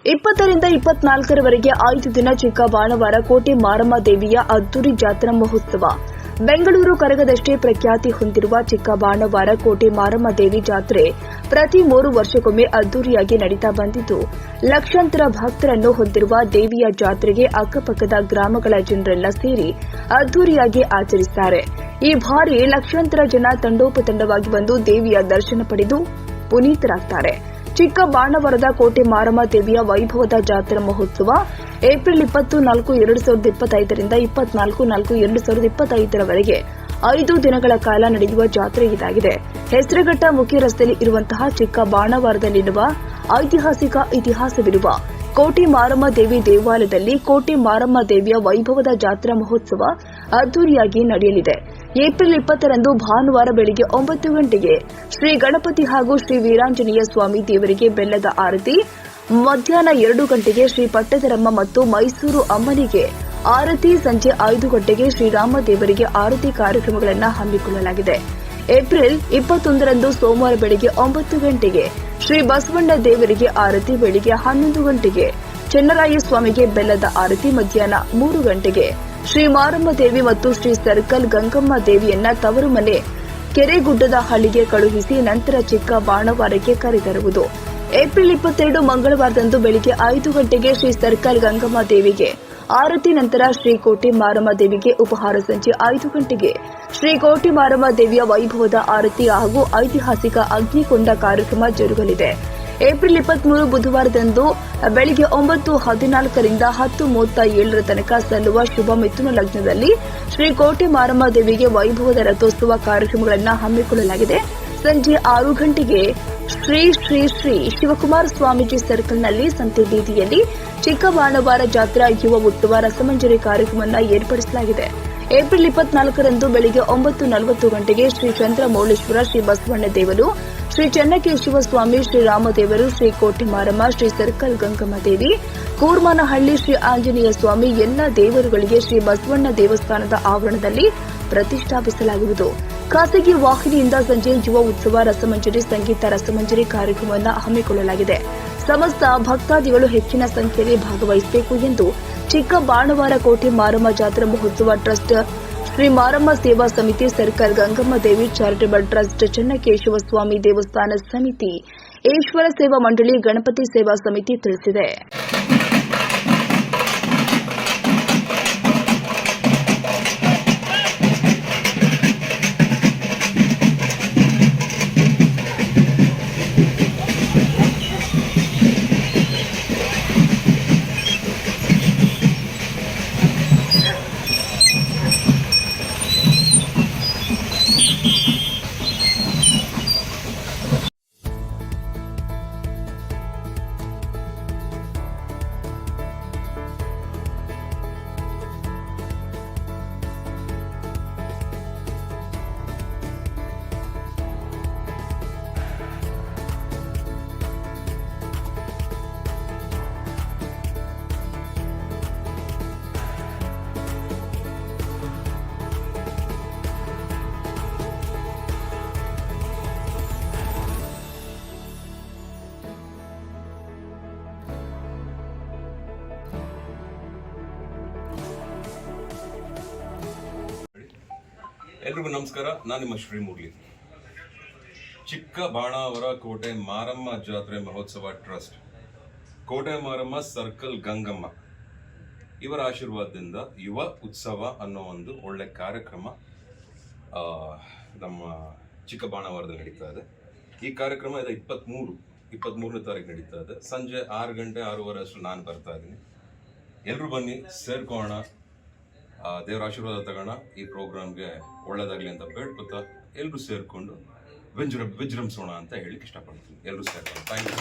20ರಿಂದ 24ರವರೆಗೆ 5 ದಿನ ಚಿಕ್ಕ ಬಾಣವಾರ ಕೋಟೆ ಮಾರಮ್ಮ ದೇವಿಯ ಅದ್ದೂರಿ ಜಾತ್ರಾ ಮಹೋತ್ಸವ. ಬೆಂಗಳೂರು ಕರಗದಷ್ಟೇ ಪ್ರಖ್ಯಾತಿ ಹೊಂದಿರುವ ಚಿಕ್ಕ ಬಾಣವಾರ ಕೋಟೆ ಮಾರಮ್ಮ ದೇವಿ ಜಾತ್ರೆ ಪ್ರತಿ 3 ವರ್ಷಕ್ಕೊಮ್ಮೆ ಅದ್ದೂರಿಯಾಗಿ ನಡೀತಾ ಬಂದಿದ್ದು, ಲಕ್ಷಾಂತರ ಭಕ್ತರನ್ನು ಹೊಂದಿರುವ ದೇವಿಯ ಜಾತ್ರೆಗೆ ಅಕ್ಕಪಕ್ಕದ ಗ್ರಾಮಗಳ ಜನರೆಲ್ಲ ಸೇರಿ ಅದ್ದೂರಿಯಾಗಿ ಆಚರಿಸುತ್ತಾರೆ. ಈ ಬಾರಿ ಲಕ್ಷಾಂತರ ಜನ ತಂಡೋಪತಂಡವಾಗಿ ಬಂದು ದೇವಿಯ ದರ್ಶನ ಪಡೆದು ಪುನೀತರಾಗ್ತಾರೆ. ಚಿಕ್ಕ ಬಾಣವರದ ಕೋಟೆ ಮಾರಮ್ಮ ದೇವಿಯ ವೈಭವದ ಜಾತ್ರಾ ಮಹೋತ್ಸವ ಏಪ್ರಿಲ್ 24, 2025ರಿಂದ 24/4/2025ರವರೆಗೆ 5 ದಿನಗಳ ಕಾಲ ನಡೆಯುವ ಜಾತ್ರೆ ಇದಾಗಿದೆ. ಹೆಸರುಘಟ್ಟ ಮುಖ್ಯ ರಸ್ತೆಯಲ್ಲಿ ಇರುವಂತಹ ಚಿಕ್ಕ ಬಾಣವಾರದಲ್ಲಿರುವ ಐತಿಹಾಸಿಕ ಇತಿಹಾಸವಿರುವ ಕೋಟೆ ಮಾರಮ್ಮ ದೇವಿ ದೇವಾಲಯದಲ್ಲಿ ಕೋಟೆ ಮಾರಮ್ಮ ದೇವಿಯ ವೈಭವದ ಜಾತ್ರಾ ಮಹೋತ್ಸವ ಅದ್ದೂರಿಯಾಗಿ ನಡೆಯಲಿದೆ. ಏಪ್ರಿಲ್ 20ರಂದು ಭಾನುವಾರ ಬೆಳಗ್ಗೆ 9 ಗಂಟೆಗೆ ಶ್ರೀ ಗಣಪತಿ ಹಾಗೂ ಶ್ರೀ ವೀರಾಂಜನೇಯ ಸ್ವಾಮಿ ದೇವರಿಗೆ ಬೆಲ್ಲದ ಆರತಿ, ಮಧ್ಯಾಹ್ನ 2 ಗಂಟೆಗೆ ಶ್ರೀ ಪಟ್ಟದರಮ್ಮ ಮತ್ತು ಮೈಸೂರು ಅಮ್ಮನಿಗೆ ಆರತಿ, ಸಂಜೆ 5 ಗಂಟೆಗೆ ಶ್ರೀರಾಮ ದೇವರಿಗೆ ಆರತಿ ಕಾರ್ಯಕ್ರಮಗಳನ್ನು ಹಮ್ಮಿಕೊಳ್ಳಲಾಗಿದೆ. ಏಪ್ರಿಲ್ 21ರಂದು ಸೋಮವಾರ ಬೆಳಗ್ಗೆ 9 ಗಂಟೆಗೆ ಶ್ರೀ ಬಸವಣ್ಣ ದೇವರಿಗೆ ಆರತಿ, ಬೆಳಗ್ಗೆ 11 ಗಂಟೆಗೆ ಚೆನ್ನರಾಯ ಸ್ವಾಮಿಗೆ ಬೆಲ್ಲದ ಆರತಿ, ಮಧ್ಯಾಹ್ನ 3 ಗಂಟೆಗೆ ಶ್ರೀ ಮಾರಮ್ಮ ದೇವಿ ಮತ್ತು ಶ್ರೀ ಸರ್ಕಲ್ ಗಂಗಮ್ಮ ದೇವಿಯನ್ನ ತವರು ಮನೆ ಕೆರೆಗುಡ್ಡದ ಹಳ್ಳಿಗೆ ಕಳುಹಿಸಿ ನಂತರ ಚಿಕ್ಕ ಬಾಣವಾರಕ್ಕೆ ಕರೆತರುವುದು. ಏಪ್ರಿಲ್ 22 ಮಂಗಳವಾರದಂದು ಬೆಳಗ್ಗೆ 5 ಗಂಟೆಗೆ ಶ್ರೀ ಸರ್ಕಲ್ ಗಂಗಮ್ಮ ದೇವಿಗೆ ಆರತಿ, ನಂತರ ಶ್ರೀ ಕೋಟೆ ಮಾರಮ್ಮ ದೇವಿಗೆ ಉಪಹಾರ, ಸಂಜೆ 5 ಗಂಟೆಗೆ ಶ್ರೀ ಕೋಟೆ ಮಾರಮ್ಮ ದೇವಿಯ ವೈಭವದ ಆರತಿ ಹಾಗೂ ಐತಿಹಾಸಿಕ ಅಗ್ನಿಕೊಂಡ ಕಾರ್ಯಕ್ರಮ ಜರುಗಲಿದೆ. ಏಪ್ರಿಲ್ 23 ಬುಧವಾರದಂದು ಬೆಳಗ್ಗೆ 9:14ರಿಂದ 10:37 ತನಕ ಸಲ್ಲುವ ಶುಭ ಮಿಥುನ ಲಗ್ನದಲ್ಲಿ ಶ್ರೀ ಕೋಟೆ ಮಾರಮ್ಮ ದೇವಿಗೆ ವೈಭವದ ರಥೋತ್ಸವ ಕಾರ್ಯಕ್ರಮಗಳನ್ನು ಹಮ್ಮಿಕೊಳ್ಳಲಾಗಿದೆ. ಸಂಜೆ 6 ಗಂಟೆಗೆ ಶ್ರೀ ಶ್ರೀ ಶ್ರೀ ಶಿವಕುಮಾರ ಸ್ವಾಮೀಜಿ ಸರ್ಕಲ್ನಲ್ಲಿ ಸಂತೆ ಬೀದಿಯಲ್ಲಿ ಚಿಕ್ಕ ಬಾಣವಾರ ಜಾತ್ರಾ ಯುವ ಉತ್ಸವ ರಸಮಂಜರಿ ಕಾರ್ಯಕ್ರಮವನ್ನು ಏರ್ಪಡಿಸಲಾಗಿದೆ. ಏಪ್ರಿಲ್ 24ರಂದು ಬೆಳಗ್ಗೆ 9:40 ಗಂಟೆಗೆ ಶ್ರೀ ಚಂದ್ರಮೌಳೇಶ್ವರ, ಶ್ರೀ ಬಸವಣ್ಣ ದೇವರು, ಶ್ರೀ ಚೆನ್ನಕೇಶವ ಸ್ವಾಮಿ, ಶ್ರೀ ರಾಮದೇವರು, ಶ್ರೀ ಕೋಟೆ ಮಾರಮ್ಮ, ಶ್ರೀ ಸರ್ಕಲ್ ಗಂಗಮ್ಮ ದೇವಿ, ಕೂರ್ಮನಹಳ್ಳಿ ಶ್ರೀ ಆಂಜನೇಯ ಸ್ವಾಮಿ ಎಲ್ಲ ದೇವರುಗಳಿಗೆ ಶ್ರೀ ಬಸವಣ್ಣ ದೇವಸ್ಥಾನದ ಆವರಣದಲ್ಲಿ ಪ್ರತಿಷ್ಠಾಪಿಸಲಾಗುವುದು. ಖಾಸಗಿ ವಾಹಿನಿಯಿಂದ ಸಂಜೆ ಯುವ ಉತ್ಸವ ರಸಮಂಜರಿ ಸಂಗೀತ ರಸಮಂಜರಿ ಕಾರ್ಯಕ್ರಮವನ್ನು ಹಮ್ಮಿಕೊಳ್ಳಲಾಗಿದೆ. ಸಮಸ್ತ ಭಕ್ತಾದಿಗಳು ಹೆಚ್ಚಿನ ಸಂಖ್ಯೆಯಲ್ಲಿ ಭಾಗವಹಿಸಬೇಕು ಎಂದು ಚಿಕ್ಕ ಬಾಣವಾರ ಕೋಟೆ ಮಾರಮ್ಮ ಜಾತ್ರಾ ಮಹೋತ್ಸವ ಟ್ರಸ್ಟ್, ಶ್ರೀ ಮಾರಮ್ಮ ಸೇವಾ ಸಮಿತಿ, ಸರ್ಕಲ್ ಗಂಗಮ್ಮ ದೇವಿ ಚಾರಿಟಬಲ್ ಟ್ರಸ್ಟ್, ಚೆನ್ನಕೇಶವ ಸ್ವಾಮಿ ದೇವಸ್ಥಾನ ಸಮಿತಿ, ಈಶ್ವರ ಸೇವಾ ಮಂಡಳಿ, ಗಣಪತಿ ಸೇವಾ ಸಮಿತಿ ತಿಳಿಸಿದೆ. ಎಲ್ರಿಗೂ ನಮಸ್ಕಾರ. ನಾನು ನಿಮ್ಮ ಶ್ರೀಮುರಳಿ. ಚಿಕ್ಕ ಬಾಣಾವರ ಕೋಟೆ ಮಾರಮ್ಮ ಜಾತ್ರೆ ಮಹೋತ್ಸವ ಟ್ರಸ್ಟ್, ಕೋಟೆ ಮಾರಮ್ಮ ಸರ್ಕಲ್ ಗಂಗಮ್ಮ ಇವರ ಆಶೀರ್ವಾದದಿಂದ ಯುವ ಉತ್ಸವ ಅನ್ನೋ ಒಂದು ಒಳ್ಳೆ ಕಾರ್ಯಕ್ರಮ ನಮ್ಮ ಚಿಕ್ಕ ಬಾಣಾವರದಲ್ಲಿ ನಡೀತಾ ಇದೆ. ಈ ಕಾರ್ಯಕ್ರಮ ಇದೆ 23ನೇ ತಾರೀಕು ನಡೀತಾ ಇದೆ. ಸಂಜೆ 6 ಗಂಟೆ 6:30 ಅಷ್ಟು ನಾನು ಬರ್ತಾ ಇದ್ದೀನಿ. ಎಲ್ಲರೂ ಬನ್ನಿ, ಸೇರ್ಕೋಣ, ದೇವರ ಆಶೀರ್ವಾದ ತಗೋಣ. ಈ ಪ್ರೋಗ್ರಾಮ್ಗೆ ಒಳ್ಳೇದಾಗಲಿ ಅಂತ ಬೇಡ್ಕೊತಾ ಎಲ್ಲರೂ ಸೇರಿಕೊಂಡು ವಿಜೃಂಭಿಸೋಣ ಅಂತ ಹೇಳಿಕ್ಕೆ ಇಷ್ಟಪಡ್ತೀನಿ. ಎಲ್ಲರೂ ಸೇರ್ಕೊಂಡು ಥ್ಯಾಂಕ್ ಯು.